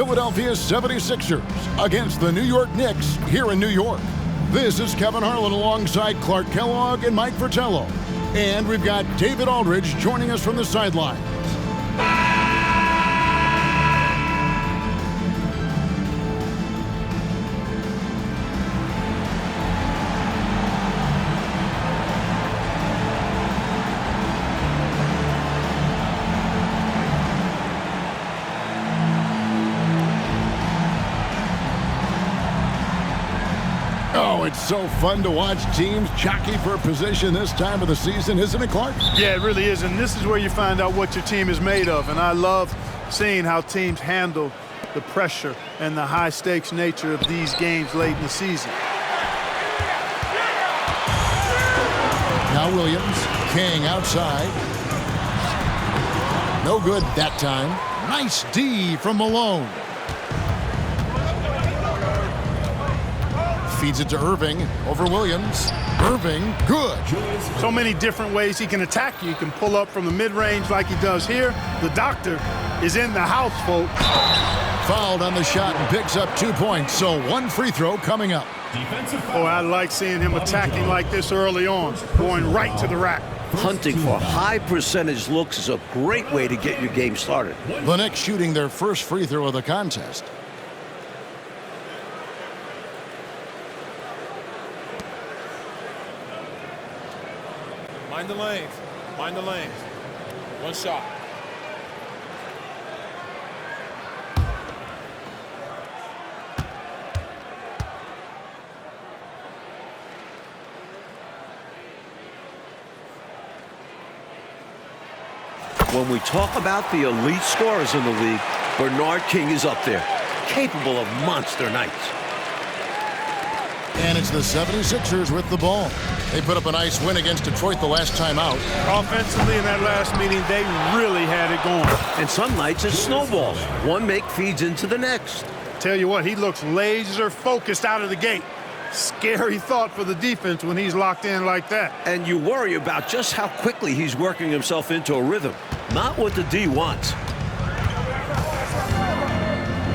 Philadelphia 76ers against the New York Knicks here in New York. This is Kevin Harlan alongside Clark Kellogg and Mike Fratello. And we've got David Aldridge joining us from the sidelines. Oh, it's so fun to watch teams jockey for position this time of the season, isn't it, Clark? Yeah, it really is, and this is where you find out what your team is made of, and I love seeing how teams handle the pressure and the high-stakes nature of these games late in the season. Now Williams, King outside. No good that time. Nice D from Malone. Feeds it to Irving over Williams. Irving, good. So many different ways he can attack you. He can pull up from the mid-range like he does here. The doctor is in the house, folks. Fouled on the shot and picks up 2 points, so one free throw coming up. Oh, I like seeing him attacking like this early on, going right to the rack. Hunting for high percentage looks is a great way to get your game started. The Knicks shooting their first free throw of the contest. Mind the lanes. Mind the lanes. One shot. When we talk about the elite scorers in the league, Bernard King is up there, capable of monster nights. And it's the 76ers with the ball. They put up a nice win against Detroit the last time out. Offensively in that last meeting, they really had it going. And some nights it snowballs. One make feeds into the next. Tell you what, he looks laser focused out of the gate. Scary thought for the defense when he's locked in like that. And you worry about just how quickly he's working himself into a rhythm. Not what the D wants.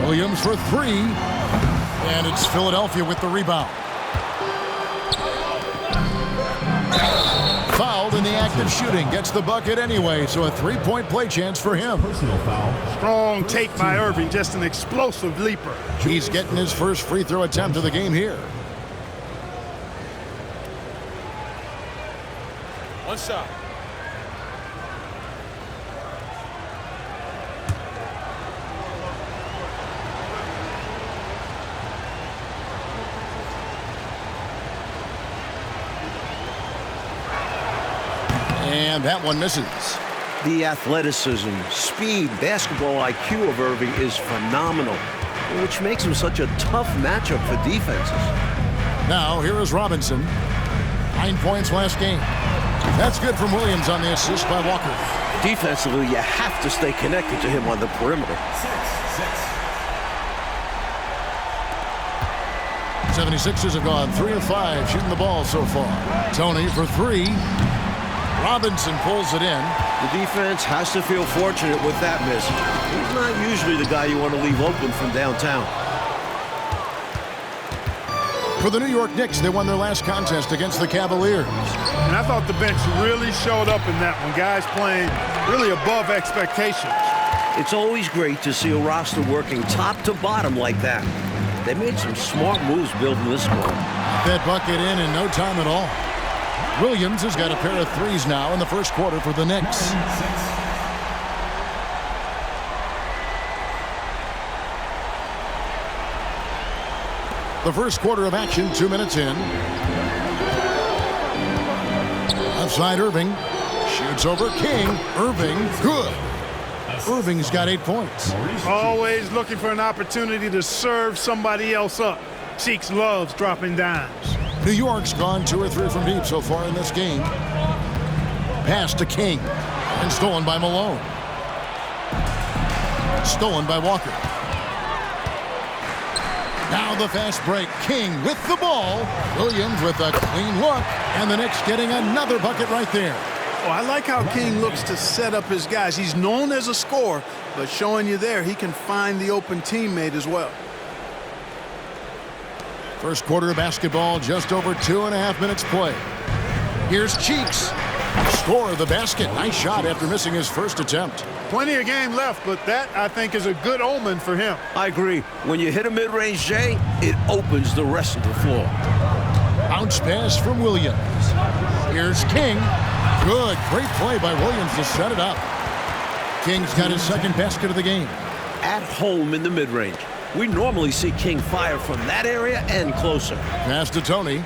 Williams for three. And it's Philadelphia with the rebound. Fouled in the act of shooting. Gets the bucket anyway, so a three-point play chance for him. Personal foul. Strong take by Irving, just an explosive leaper. He's getting his first free throw attempt of the game here. One shot. And that one misses. The athleticism, speed, basketball IQ of Irving is phenomenal, which makes him such a tough matchup for defenses. Now, here is Robinson. 9 points last game. That's good from Williams on the assist by Walker. Defensively, you have to stay connected to him on the perimeter. 76ers have gone 3 of 5 shooting the ball so far. Tony for three. Robinson pulls it in. The defense has to feel fortunate with that miss. He's not usually the guy you want to leave open from downtown. For the New York Knicks, they won their last contest against the Cavaliers. And I thought the bench really showed up in that one. Guys playing really above expectations. It's always great to see a roster working top to bottom like that. They made some smart moves building this squad. That bucket in no time at all. Williams has got a pair of threes now in the first quarter for the Knicks. The first quarter of action, 2 minutes in. Outside Irving. Shoots over King. Irving, good. Irving's got 8 points. Always looking for an opportunity to serve somebody else up. Cheeks loves dropping dimes. New York's gone 2 or 3 from deep so far in this game. Pass to King. And stolen by Malone. Stolen by Walker. Now the fast break. King with the ball. Williams with a clean look. And the Knicks getting another bucket right there. Oh, I like how King looks to set up his guys. He's known as a scorer, but showing you there, he can find the open teammate as well. First quarter of basketball, just over 2.5 minutes play. Here's Cheeks. Score the basket. Nice shot after missing his first attempt. Plenty of game left, but that, I think, is a good omen for him. I agree. When you hit a mid-range J, it opens the rest of the floor. Bounce pass from Williams. Here's King. Good. Great play by Williams to set it up. King's got his second basket of the game. At home in the mid-range. We normally see King fire from that area and closer. Pass to Tony.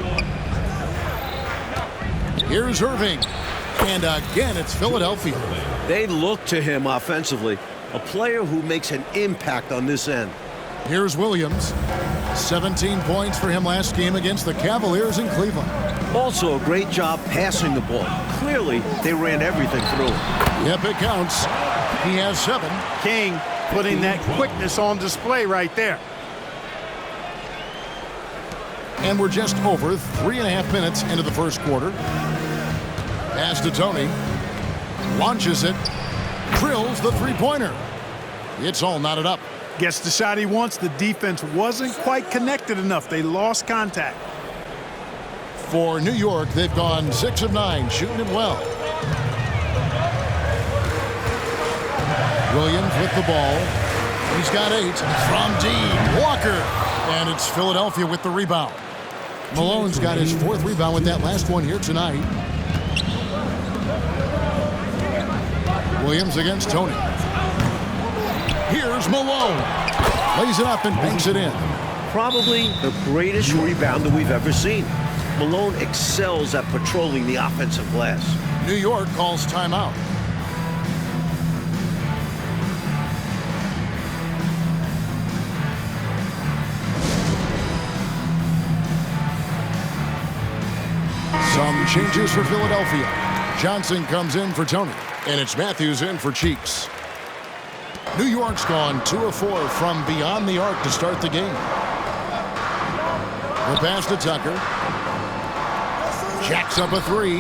Here's Irving. And again, it's Philadelphia. They look to him offensively. A player who makes an impact on this end. Here's Williams. 17 points for him last game against the Cavaliers in Cleveland. Also a great job passing the ball. Clearly, they ran everything through. Yep, it counts. He has 7. King putting that quickness on display right there. And we're just over 3.5 minutes into the first quarter. Pass to Tony. Launches it. Drills the three-pointer. It's all knotted up. Gets the shot he wants. The defense wasn't quite connected enough. They lost contact. For New York, they've gone 6 of 9, shooting it well. Williams with the ball. He's got 8 from deep. Walker. And it's Philadelphia with the rebound. Malone's got his 4th rebound with that last one here tonight. Williams against Tony. Here's Malone. Lays it up and banks it in. Probably the greatest rebounder we've ever seen. Malone excels at patrolling the offensive glass. New York calls timeout. Some changes for Philadelphia. Johnson comes in for Tony, and it's Matthews in for Cheeks. New York's gone 2 of 4 from beyond the arc to start the game. The pass to Tucker. Jacks up a 3.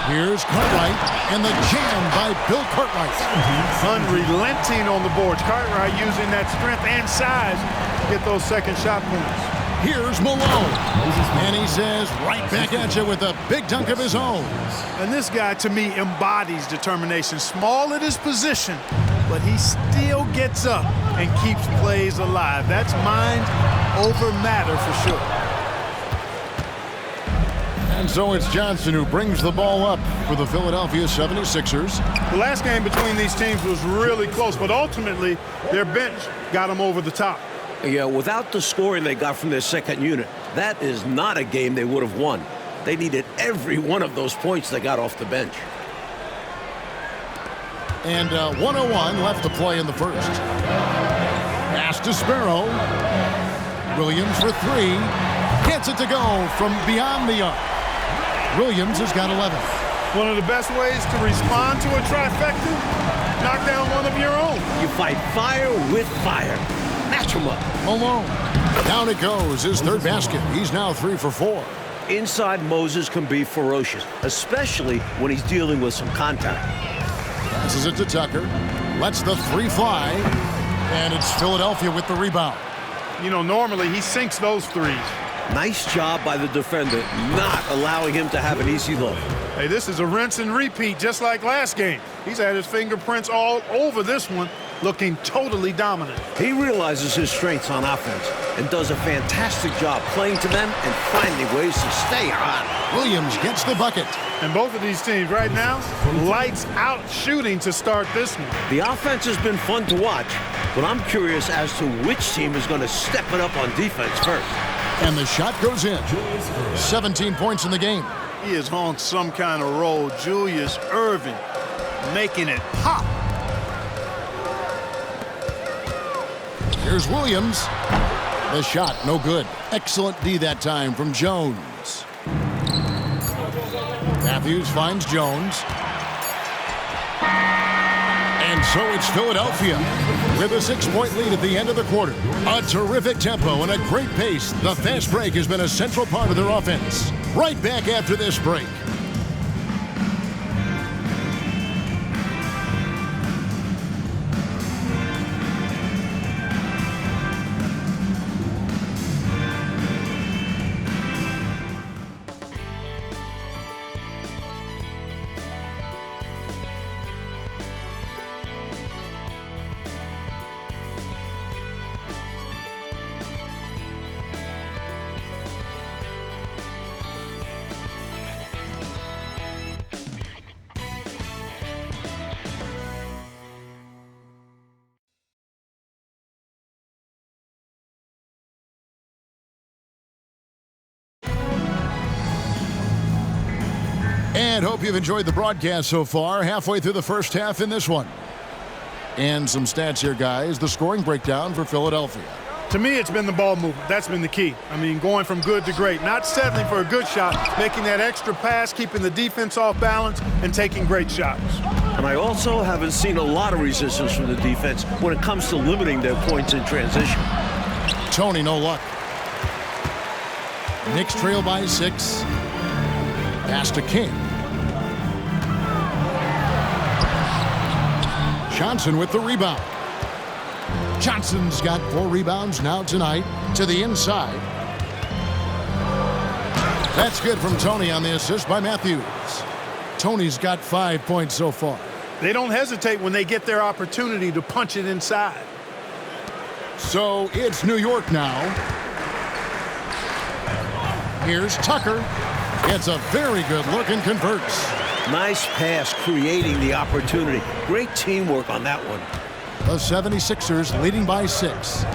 Here's Cartwright, and the jam by Bill Cartwright. Unrelenting on the boards. Cartwright using that strength and size to get those second shot points. Here's Malone. And he says right back at you with a big dunk of his own. And this guy, to me, embodies determination. Small at his position, but he still gets up and keeps plays alive. That's mind over matter for sure. And so it's Johnson who brings the ball up for the Philadelphia 76ers. The last game between these teams was really close, but ultimately their bench got them over the top. Yeah, without the scoring they got from their second unit, that is not a game they would have won. They needed every one of those points they got off the bench. And 1:01 left to play in the first. Pass to Sparrow. Williams for 3. Gets it to go from beyond the arc. Williams has got 11. One of the best ways to respond to a trifecta, knock down one of your own. You fight fire with fire. Match him up. Malone. Down it goes. His 3rd basket. He's now 3 for 4. Inside Moses can be ferocious, especially when he's dealing with some contact. Passes it to Tucker. Lets the 3 fly. And it's Philadelphia with the rebound. You know, normally he sinks those threes. Nice job by the defender, not allowing him to have an easy look. Hey, this is a rinse and repeat, just like last game. He's had his fingerprints all over this one, looking totally dominant. He realizes his strengths on offense and does a fantastic job playing to them and finding ways to stay hot. Williams gets the bucket. And both of these teams right now, lights out shooting to start this one. The offense has been fun to watch, but I'm curious as to which team is going to step it up on defense first. And the shot goes in. 17 points in the game. He is on some kind of roll. Julius Irving making it pop. Here's Williams. The shot, no good. Excellent D that time from Jones. Matthews finds Jones. And so it's Philadelphia with a 6-point lead at the end of the quarter. A terrific tempo and a great pace. The fast break has been a central part of their offense. Right back after this break. And hope you've enjoyed the broadcast so far. Halfway through the first half in this one. And some stats here, guys. The scoring breakdown for Philadelphia. To me, it's been the ball movement. That's been the key. I mean, going from good to great. Not settling for a good shot, making that extra pass, keeping the defense off balance, and taking great shots. And I also haven't seen a lot of resistance from the defense when it comes to limiting their points in transition. Tony, no luck. Knicks trail by 6. Pass to King. Johnson with the rebound. Johnson's got 4 rebounds now tonight to the inside. That's good from Tony on the assist by Matthews. Tony's got 5 points so far. They don't hesitate when they get their opportunity to punch it inside. So it's New York now. Here's Tucker. Gets a very good look and converts. Nice pass creating the opportunity. Great teamwork on that one. The 76ers leading by 6.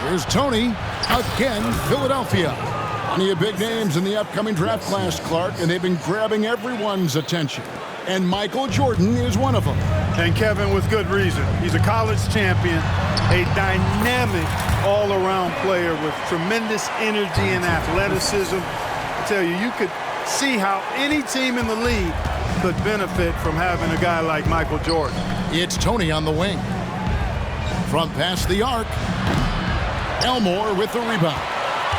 Here's Tony. Again, Philadelphia. Plenty of big names in the upcoming draft class, Clark, and they've been grabbing everyone's attention. And Michael Jordan is one of them. And Kevin, with good reason. He's a college champion, a dynamic all-around player with tremendous energy and athleticism. I tell you, you could see how any team in the league could benefit from having a guy like Michael Jordan. It's Tony on the wing. From past the arc, Elmore with the rebound.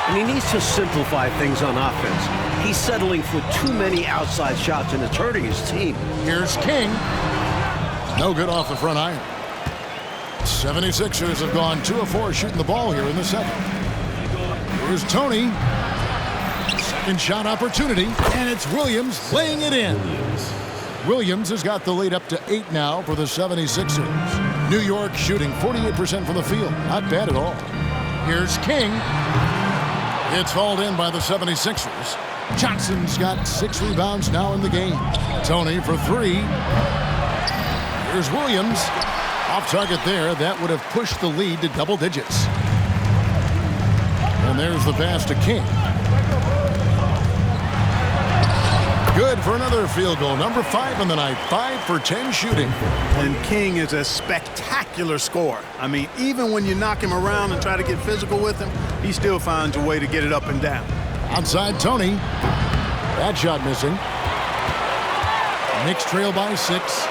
And he needs to simplify things on offense. He's settling for too many outside shots, and it's hurting his team. Here's King. No good off the front iron. 76ers have gone 2 of 4 shooting the ball here in the second. Here's Tony. Second shot opportunity, and it's Williams laying it in. Williams has got the lead up to 8 now for the 76ers. New York shooting 48% from the field. Not bad at all. Here's King. It's hauled in by the 76ers. Johnson's got 6 rebounds now in the game. Tony for 3. Here's Williams. Off target there. That would have pushed the lead to double digits. And there's the pass to King. Good for another field goal. Number 5 in the night. 5 for 10 shooting. And King is a spectacular scorer. I mean, even when you knock him around and try to get physical with him, he still finds a way to get it up and down. Outside Tony. That shot missing. Knicks trail by 6.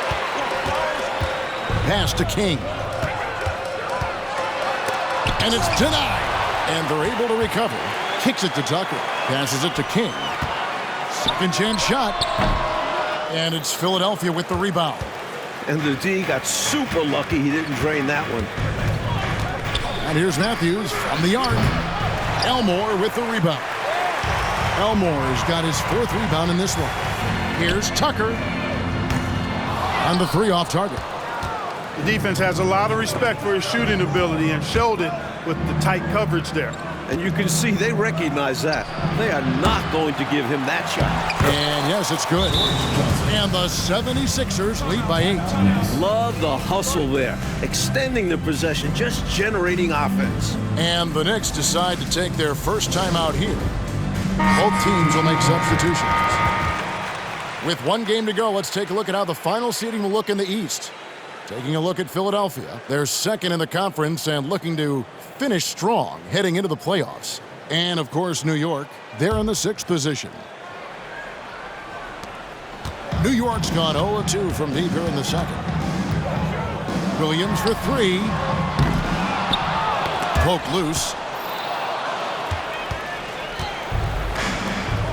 Pass to King. And it's denied. And they're able to recover. Kicks it to Tucker. Passes it to King. Second chance shot. And it's Philadelphia with the rebound. And the D got super lucky he didn't drain that one. And here's Matthews from the arc. Elmore with the rebound. Elmore's got his 4th rebound in this one. Here's Tucker. And the 3 off target. The defense has a lot of respect for his shooting ability and showed it with the tight coverage there. And you can see they recognize that. They are not going to give him that shot. And yes, it's good. And the 76ers lead by 8. Love the hustle there. Extending the possession, just generating offense. And the Knicks decide to take their first time out here. Both teams will make substitutions. With 1 game to go, let's take a look at how the final seeding will look in the East. Taking a look at Philadelphia. They're 2nd in the conference and looking to finish strong heading into the playoffs. And, of course, New York, they're in the 6th position. New York's gone 0-2 from deep here in the second. Williams for 3. Poke loose.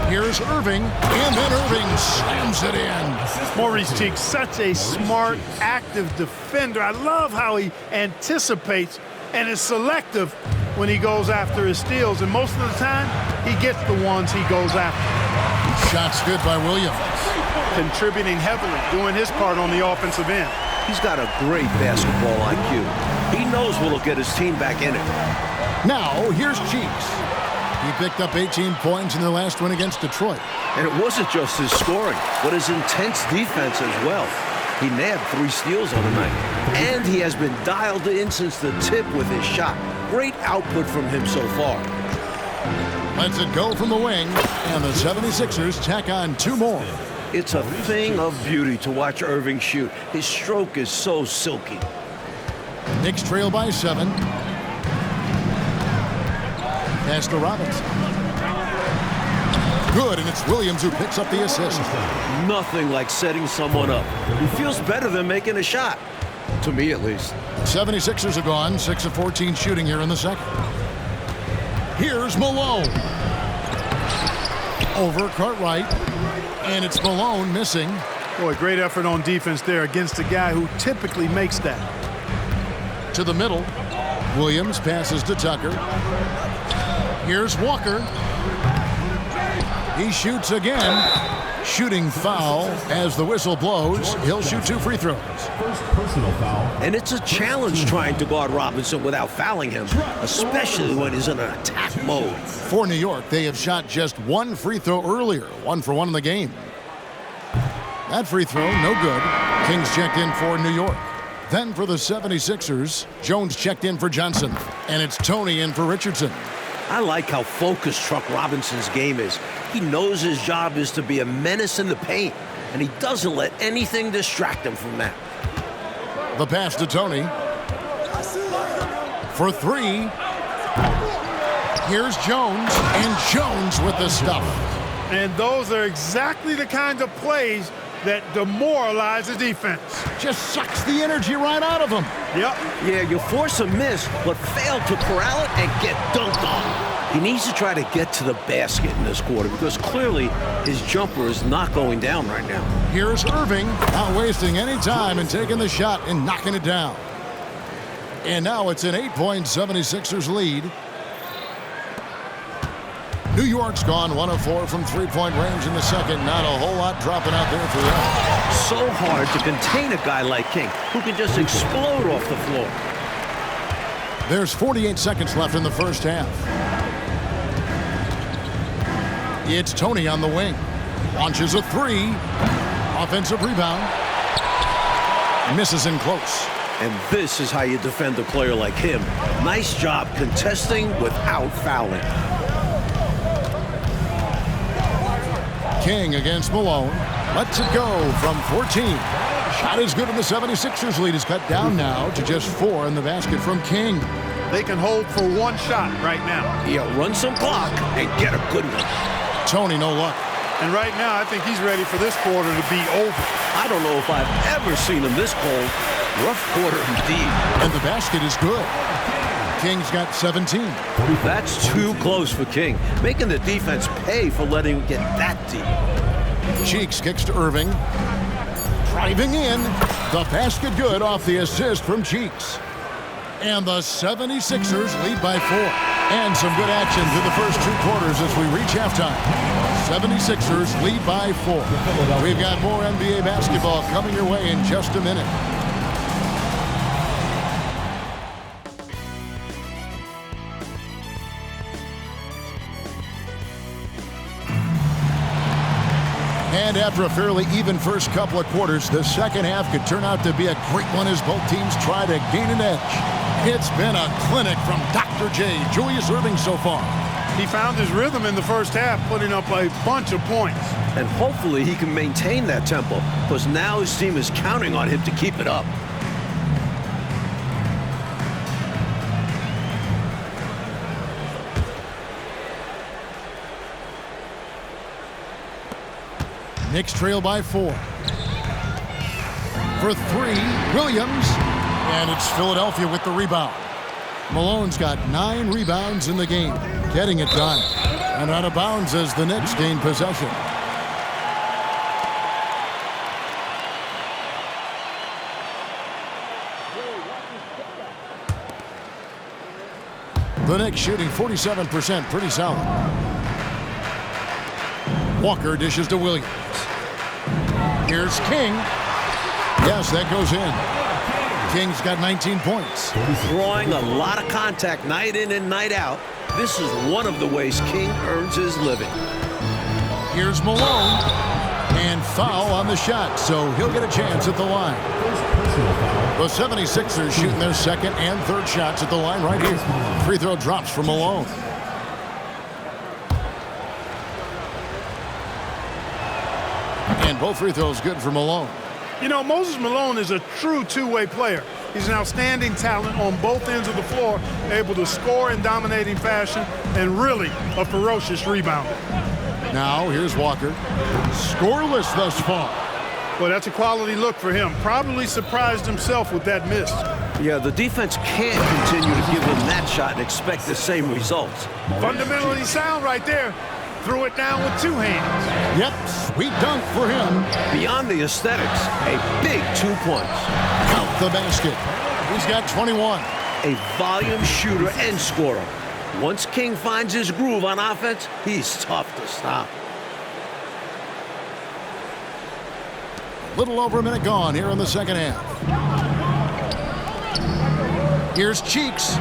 Here's Irving, and then Irving slams it in. Maurice Cheek, such a smart, active defender. I love how he anticipates and is selective when he goes after his steals. And most of the time, he gets the ones he goes after. Shots good by Williams. Contributing heavily, doing his part on the offensive end. He's got a great basketball IQ. He knows what'll get his team back in it. Now, here's Cheeks. He picked up 18 points in their last win against Detroit. And it wasn't just his scoring, but his intense defense as well. He nabbed 3 steals on the night. And he has been dialed in since the tip with his shot. Great output from him so far. Lets it go from the wing, and the 76ers tack on 2 more. It's a thing of beauty to watch Irving shoot. His stroke is so silky. Knicks trail by 7. Pass to Robinson. Good, and it's Williams who picks up the assist. Nothing like setting someone up. It feels better than making a shot. To me, at least. 76ers are gone, 6 of 14 shooting here in the second. Here's Malone. Over Cartwright, and it's Malone missing. Boy, great effort on defense there against a guy who typically makes that. To the middle. Williams passes to Tucker. Here's Walker. He shoots again. Shooting foul as the whistle blows. He'll shoot 2 free throws. First personal foul. And it's a challenge trying to guard Robinson without fouling him, especially when he's in an attack mode. For New York, they have shot just 1 free throw earlier, 1 for 1 in the game. That free throw, no good. Kings checked in for New York. Then for the 76ers, Jones checked in for Johnson, and it's Tony in for Richardson. I like how focused Truck Robinson's game is. He knows his job is to be a menace in the paint, and he doesn't let anything distract him from that. The pass to Tony. For 3. Here's Jones, and Jones with the stuff. And those are exactly the kinds of plays that demoralize the defense. Just sucks the energy right out of him. Yep. Yeah, you force a miss, but fail to corral it and get dunked on. He needs to try to get to the basket in this quarter because clearly his jumper is not going down right now. Here's Irving, not wasting any time and taking the shot and knocking it down. And now it's an 8-point 76ers lead. New York's gone 1 of 4 from 3-point range in the second. Not a whole lot dropping out there for them. So hard to contain a guy like King who can just explode off the floor. There's 48 seconds left in the first half. It's Tony on the wing. Launches a 3. Offensive rebound. Misses in close. And this is how you defend a player like him. Nice job contesting without fouling. King against Malone. Lets it go from 14. Shot is good, and the 76ers lead is cut down now to just 4 in the basket from King. They can hold for 1 shot right now. Yeah, run some clock and get a good one. Tony, no luck. And right now, I think he's ready for this quarter to be over. I don't know if I've ever seen him this cold. Rough quarter indeed. And the basket is good. King's got 17. That's too close for King, making the defense pay for letting him get that deep. Cheeks kicks to Irving. Driving in. The basket good off the assist from Cheeks. And the 76ers lead by 4. And some good action through the first 2 quarters as we reach halftime. 76ers lead by 4. We've got more NBA basketball coming your way in just a minute. And after a fairly even first couple of quarters, the second half could turn out to be a great one as both teams try to gain an edge. It's been a clinic from Dr. J, Julius Irving so far. He found his rhythm in the first half, putting up a bunch of points. And hopefully he can maintain that tempo, because now his team is counting on him to keep it up. Knicks trail by 4. For 3, Williams. And it's Philadelphia with the rebound. Malone's got 9 rebounds in the game, getting it done. And out of bounds as the Knicks gain possession. The Knicks shooting 47%, pretty solid. Walker dishes to Williams. Here's King. Yes, that goes in. King's got 19 points. Drawing a lot of contact night in and night out. This is one of the ways King earns his living. Here's Malone. And foul on the shot, so he'll get a chance at the line. The 76ers shooting their second and third shots at the line right here. Free throw drops for Malone. Both free throws good for Malone. You know, Moses Malone is a true two-way player. He's an outstanding talent on both ends of the floor, able to score in dominating fashion, and really a ferocious rebounder. Now, here's Walker. Scoreless thus far. Well, that's a quality look for him. Probably surprised himself with that miss. Yeah, the defense can't continue to give him that shot and expect the same results. Fundamentally sound right there. Threw it down with two hands. Yep, sweet dunk for him. Beyond the aesthetics, a big 2 points. Count the basket. He's got 21. A volume shooter and scorer. Once King finds his groove on offense, he's tough to stop. A little over a minute gone here in the second half. Here's Cheeks.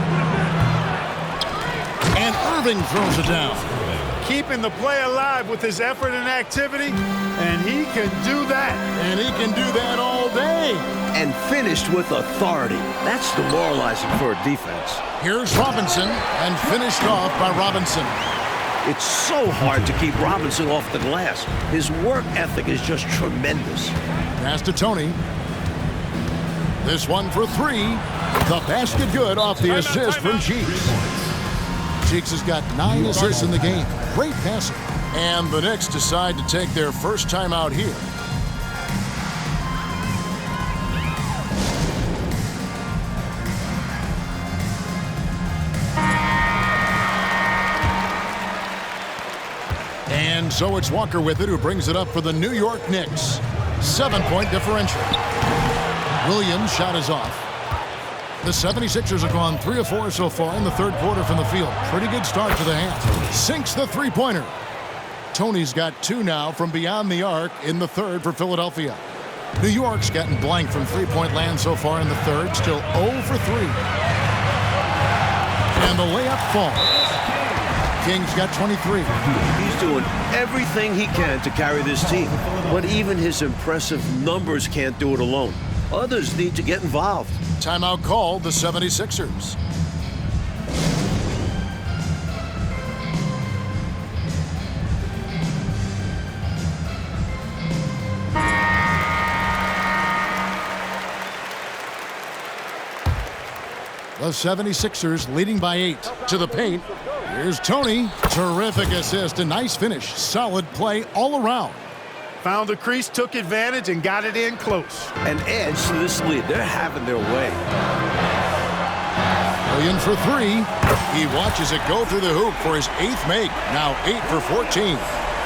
And Irving throws it down. Keeping the play alive with his effort and activity, and he can do that. And he can do that all day. And finished with authority. That's demoralizing for a defense. Here's Robinson, and finished off by Robinson. It's so hard to keep Robinson off the glass. His work ethic is just tremendous. Pass to Tony. This one for three. The basket good off the assist from Cheeks. Cheeks has got 9 assists in the game. Great passing. And the Knicks decide to take their first time out here. And so it's Walker with it, who brings it up for the New York Knicks. 7-point differential. Williams' shot is off. The 76ers have gone 3 of 4 so far in the third quarter from the field. Pretty good start to the half. Sinks the three-pointer. Tony's got 2 now from beyond the arc in the third for Philadelphia. New York's gotten blank from three-point land so far in the third. Still 0 for 3. And the layup falls. King's got 23. He's doing everything he can to carry this team. But even his impressive numbers can't do it alone. Others need to get involved. Timeout called the 76ers. The 76ers leading by 8 to the paint. Here's Tony. Terrific assist, a nice finish. Solid play all around. Found the crease, took advantage, and got it in close. An edge to this lead. They're having their way. Williams for 3. He watches it go through the hoop for his 8th make. Now 8 for 14.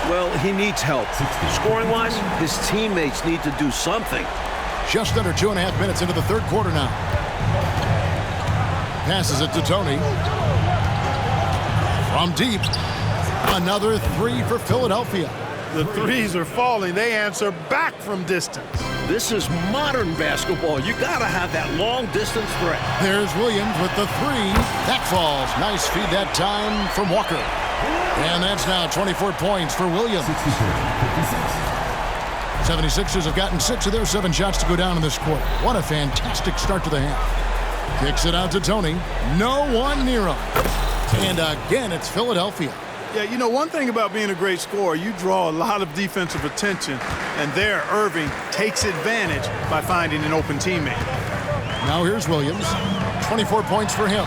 Well, he needs help. Scoring-wise, his teammates need to do something. Just under 2.5 minutes into the third quarter now. Passes it to Tony. From deep. Another 3 for Philadelphia. The threes are falling. They answer back from distance. This is modern basketball. You gotta have that long distance threat. There's Williams with the 3. That falls. Nice feed that time from Walker. And that's now 24 points for Williams. 76ers have gotten 6 of their 7 shots to go down in this quarter. What a fantastic start to the half. Kicks it out to Tony. No one near him. And again, it's Philadelphia. Yeah, you know, one thing about being a great scorer, you draw a lot of defensive attention, and there Irving takes advantage by finding an open teammate. Now here's Williams. 24 points for him.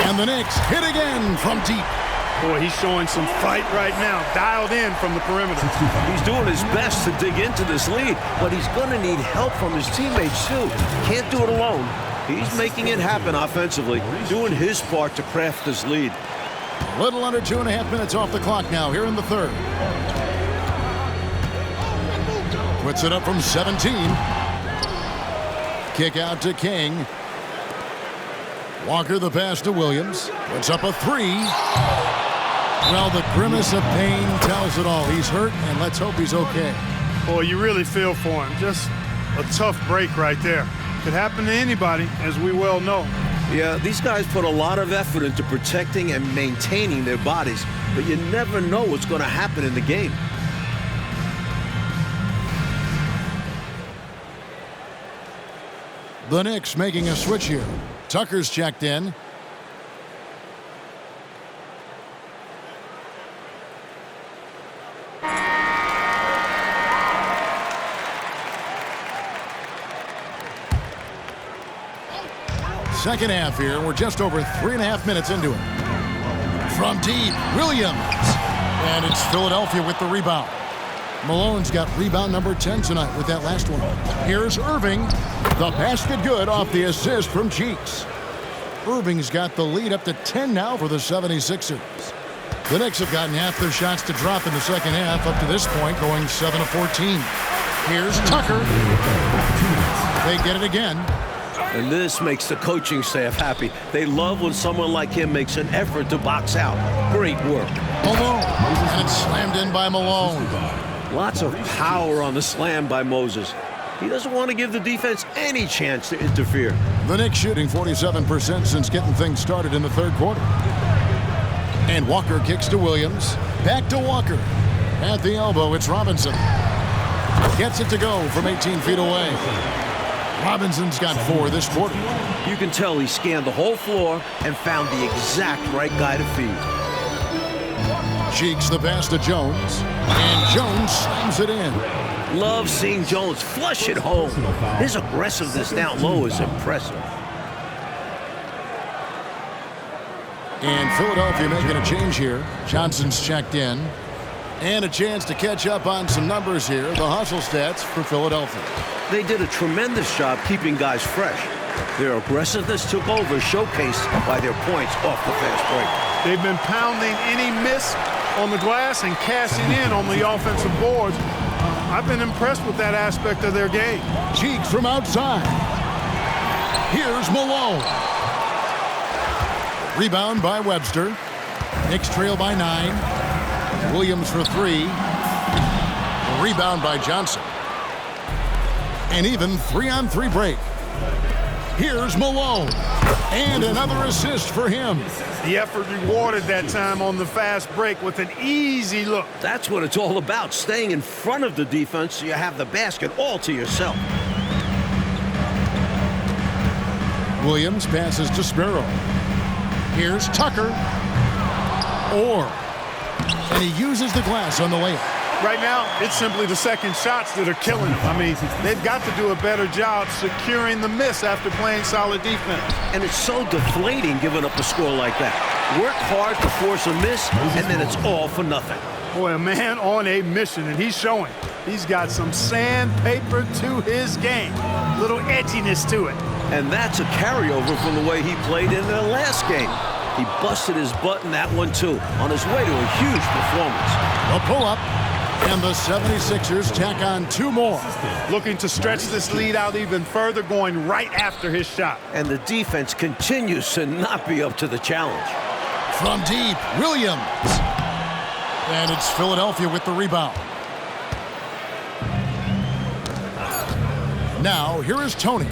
And the Knicks hit again from deep. Boy, he's showing some fight right now, dialed in from the perimeter. He's doing his best to dig into this lead, but he's going to need help from his teammates, too. Can't do it alone. He's making it happen offensively, doing his part to craft this lead. A little under 2.5 minutes off the clock now here in the third. Puts it up from 17. Kick out to King. Walker the pass to Williams. Puts up a 3. Well, the grimace of pain tells it all. He's hurt, and let's hope he's okay. Boy, you really feel for him. Just a tough break right there. Could happen to anybody, as we well know. Yeah, these guys put a lot of effort into protecting and maintaining their bodies, but you never know what's going to happen in the game. The Knicks making a switch here. Tucker's checked in. Second half here. We're just over 3.5 minutes into it. From deep, Williams. And it's Philadelphia with the rebound. Malone's got rebound number 10 tonight with that last one. Here's Irving. The basket good off the assist from Cheeks. Irving's got the lead up to 10 now for the 76ers. The Knicks have gotten half their shots to drop in the second half up to this point, going 7 of 14. Here's Tucker. They get it again. And this makes the coaching staff happy. They love when someone like him makes an effort to box out. Great work. Malone. And it's slammed in by Malone. Lots of power on the slam by Moses. He doesn't want to give the defense any chance to interfere. The Knicks shooting 47% since getting things started in the third quarter. And Walker kicks to Williams. Back to Walker. At the elbow, it's Robinson. Gets it to go from 18 feet away. Robinson's got 4 this quarter. You can tell he scanned the whole floor and found the exact right guy to feed. Cheeks the pass to Jones. And Jones slams it in. Love seeing Jones flush it home. His aggressiveness down low is impressive. And Philadelphia making a change here. Johnson's checked in. And a chance to catch up on some numbers here. The hustle stats for Philadelphia. They did a tremendous job keeping guys fresh. Their aggressiveness took over, showcased by their points off the fast break. They've been pounding any miss on the glass and cashing in on the offensive boards. I've been impressed with that aspect of their game. Cheeks from outside. Here's Malone. Rebound by Webster. Knicks trail by 9. Williams for 3. Rebound by Johnson. An even 3-on-3 break. Here's Malone. And another assist for him. The effort rewarded that time on the fast break with an easy look. That's what it's all about, staying in front of the defense so you have the basket all to yourself. Williams passes to Sparrow. Here's Tucker. And he uses the glass on the layup. Right now, it's simply the second shots that are killing them. I mean, they've got to do a better job securing the miss after playing solid defense. And it's so deflating giving up a score like that. Work hard to force a miss, and then it's all for nothing. Boy, a man on a mission, and he's showing. He's got some sandpaper to his game. Little edginess to it. And that's a carryover from the way he played in the last game. He busted his butt in that one, too, on his way to a huge performance. A pull-up. And the 76ers tack on 2 more. Looking to stretch this lead out even further, going right after his shot. And the defense continues to not be up to the challenge. From deep, Williams. And it's Philadelphia with the rebound. Now, here is Tony.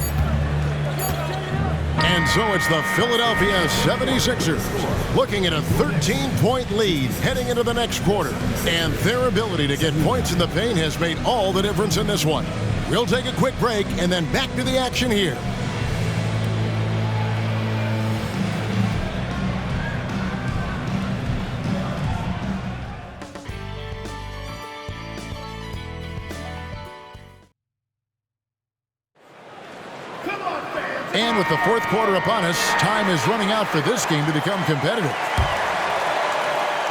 And so it's the Philadelphia 76ers looking at a 13-point lead heading into the next quarter. And their ability to get points in the paint has made all the difference in this one. We'll take a quick break and then back to the action here. And with the fourth quarter upon us, time is running out for this game to become competitive.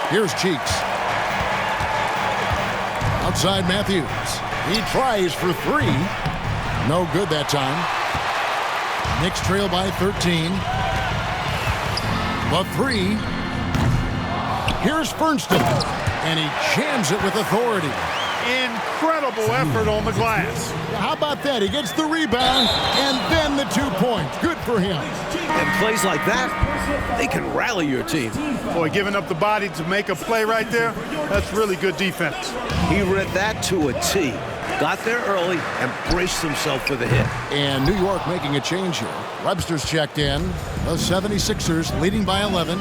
Here's Cheeks. Outside Matthews. He tries for 3. No good that time. Knicks trail by 13. The 3. Here's Fernston. And he jams it with authority. Incredible effort on the glass. How about that? He gets the rebound and then the 2 points. Good for him. And plays like that, they can rally your team. Boy, giving up the body to make a play right there, that's really good defense. He read that to a T. Got there early and braced himself for the hit. And New York making a change here. Webster's checked in. The 76ers leading by 11.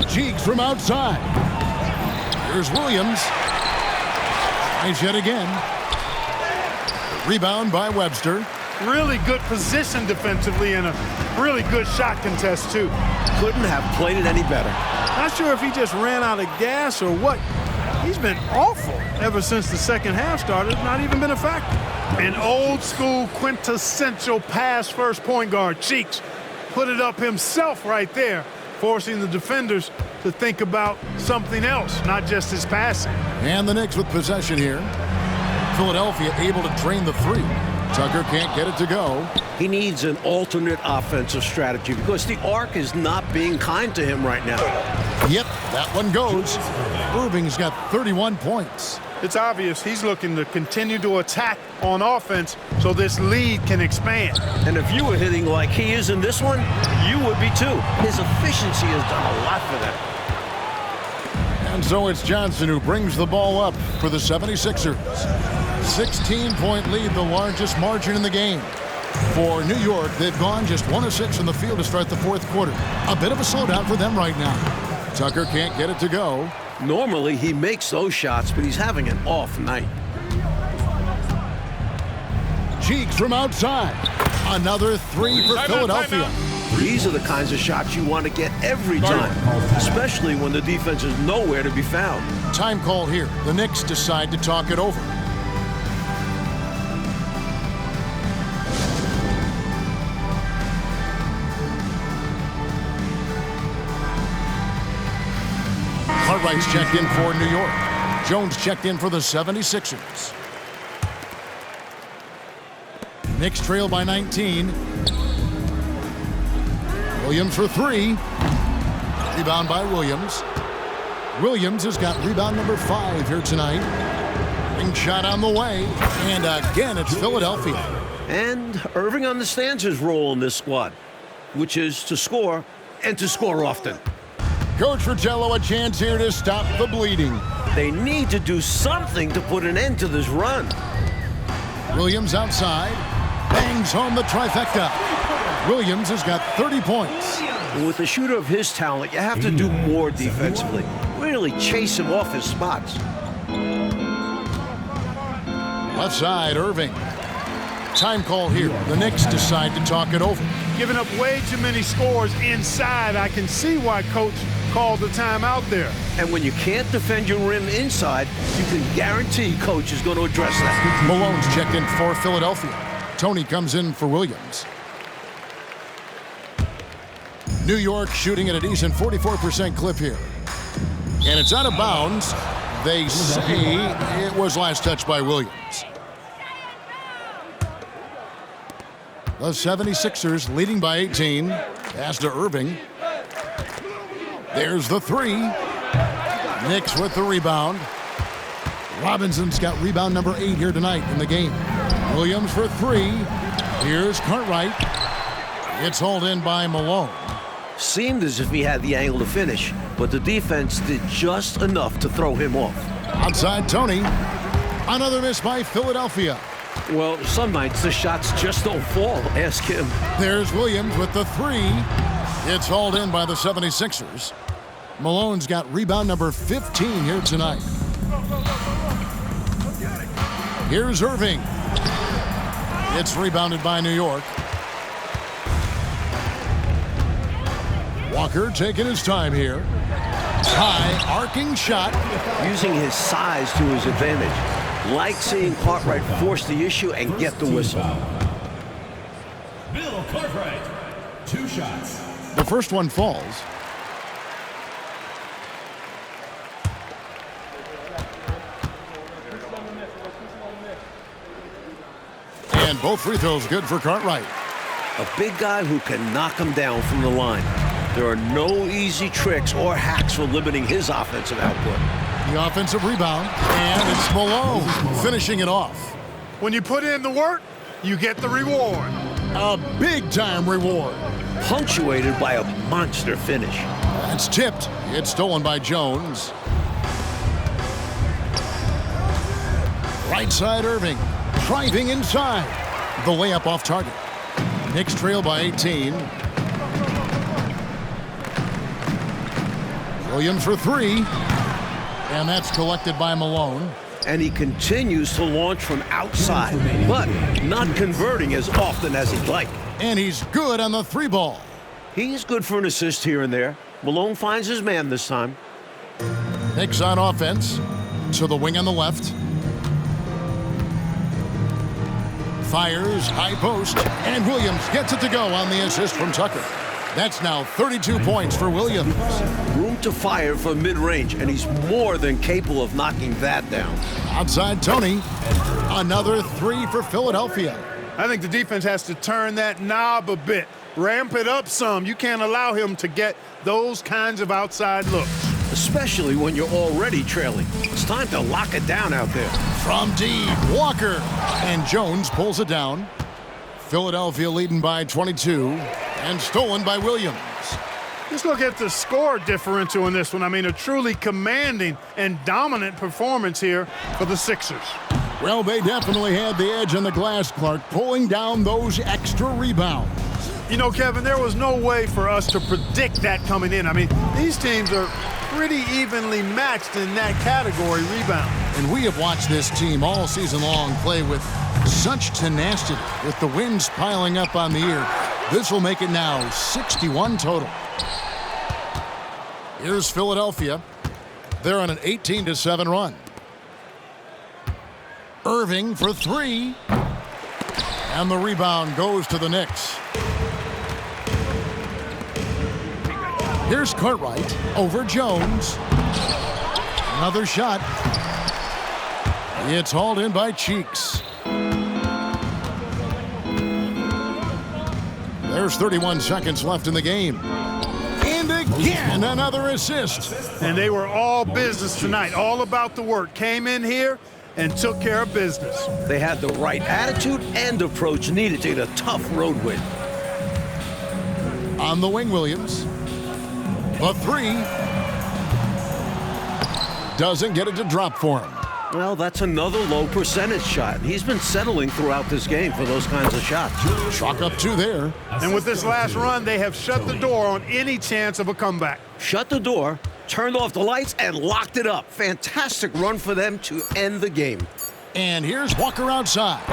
Cheeks from outside. Here's Williams. Tries yet again. Rebound by Webster. Really good position defensively and a really good shot contest, too. Couldn't have played it any better. Not sure if he just ran out of gas or what. He's been awful ever since the second half started. Not even been a factor. An old school quintessential pass first point guard. Cheeks put it up himself right there, forcing the defenders to think about something else, not just his passing. And the Knicks with possession here. Philadelphia able to drain the three. Tucker can't get it to go. He needs an alternate offensive strategy because the arc is not being kind to him right now. Yep, that one goes. Irving's got 31 points. It's obvious he's looking to continue to attack on offense so this lead can expand. And if you were hitting like he is in this one, you would be too. His efficiency has done a lot for them. And so it's Johnson who brings the ball up for the 76ers. 16-point lead, the largest margin in the game. For New York, they've gone just 1 of 6 in the field to start the fourth quarter. A bit of a slowdown for them right now. Tucker can't get it to go. Normally, he makes those shots, but he's having an off night. Cheeks from outside. Another three for Philadelphia. These are the kinds of shots you want to get every time, especially when the defense is nowhere to be found. Time call here. The Knicks decide to talk it over. Cartwright's checked in for New York. Jones checked in for the 76ers. Knicks trail by 19. Williams for 3. Rebound by Williams. Williams has got rebound number 5 here tonight. Ring shot on the way. And again, it's Philadelphia. And Irving understands his role in this squad, which is to score and to score often. Coach Fratello, a chance here to stop the bleeding. They need to do something to put an end to this run. Williams outside. Bangs home the trifecta. Williams has got 30 points. And with a shooter of his talent, you have to do more defensively. Really chase him off his spots. Left side, Irving. Time call here. The Knicks decide to talk it over. Giving up way too many scores inside. I can see why Coach called the timeout there. And when you can't defend your rim inside, you can guarantee Coach is going to address that. Malone's checked in for Philadelphia. Tony comes in for Williams. New York shooting at a decent 44% clip here. And it's out of bounds. They say it was last touched by Williams. The 76ers leading by 18. Pass to Irving. There's the 3. Knicks with the rebound. Robinson's got rebound number 8 here tonight in the game. Williams for 3. Here's Cartwright. It's hauled in by Malone. Seemed as if he had the angle to finish, but the defense did just enough to throw him off. Outside Tony. Another miss by Philadelphia. Well, some nights the shots just don't fall. Ask him. There's Williams with the 3. It's hauled in by the 76ers. Malone's got rebound number 15 here tonight. Here's Irving. It's rebounded by New York. Walker taking his time here. High arcing shot. Using his size to his advantage. Like seeing Cartwright force the issue and get the whistle. Bill Cartwright, 2 shots. The first one falls. And both free throws good for Cartwright. A big guy who can knock him down from the line. There are no easy tricks or hacks for limiting his offensive output. The offensive rebound, and it's Malone finishing it off. When you put in the work, you get the reward. A big-time reward. Punctuated by a monster finish. That's tipped. It's stolen by Jones. Right side Irving. Driving inside. The layup off target. Knicks trail by 18. Williams for 3. And that's collected by Malone. And he continues to launch from outside, but not converting as often as he'd like. And he's good on the 3 ball. He's good for an assist here and there. Malone finds his man this time. Knicks on offense. To the wing on the left. Fires, high post, and Williams gets it to go on the assist from Tucker. That's now 32 points for Williams. Room to fire for mid-range, and he's more than capable of knocking that down. Outside Tony. Another 3 for Philadelphia. I think the defense has to turn that knob a bit. Ramp it up some. You can't allow him to get those kinds of outside looks. Especially when you're already trailing. It's time to lock it down out there. From deep, Walker. And Jones pulls it down. Philadelphia leading by 22 and stolen by Williams. Just look at the score differential in this one. I mean, a truly commanding and dominant performance here for the Sixers. Well, they definitely had the edge on the glass, Clark, pulling down those extra rebounds. You know, Kevin, there was no way for us to predict that coming in. I mean, these teams are pretty evenly matched in that category, rebound. And we have watched this team all season long play with such tenacity, with the wins piling up on the year. This will make it now 61 total. Here's Philadelphia. They're on an 18-7 run. Irving for 3. And the rebound goes to the Knicks. Here's Cartwright over Jones. Another shot. It's hauled in by Cheeks. There's 31 seconds left in the game. And again, another assist. And they were all business tonight, all about the work. Came in here and took care of business. They had the right attitude and approach needed to get a tough road win. On the wing, Williams. The 3. Doesn't get it to drop for him. Well, that's another low percentage shot. He's been settling throughout this game for those kinds of shots. Chalk up 2 there. And with this last run, they have shut the door on any chance of a comeback. Shut the door, turned off the lights, and locked it up. Fantastic run for them to end the game. And here's Walker outside.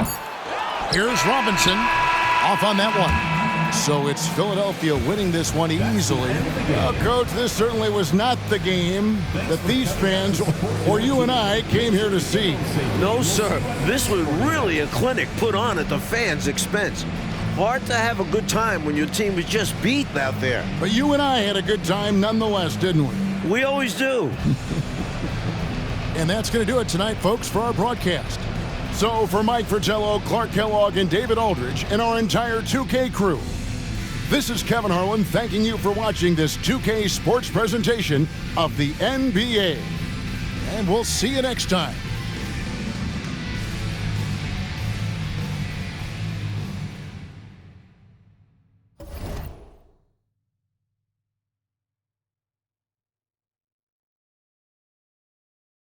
Here's Robinson off on that one. So it's Philadelphia winning this one easily. Well, Coach, this certainly was not the game that these fans or you and I came here to see. No, sir. This was really a clinic put on at the fans' expense. Hard to have a good time when your team was just beaten out there. But you and I had a good time nonetheless, didn't we? We always do. And that's going to do it tonight, folks, for our broadcast. So for Mike Fratello, Clark Kellogg, and David Aldridge, and our entire 2K crew, this is Kevin Harlan thanking you for watching this 2K sports presentation of the NBA. And we'll see you next time.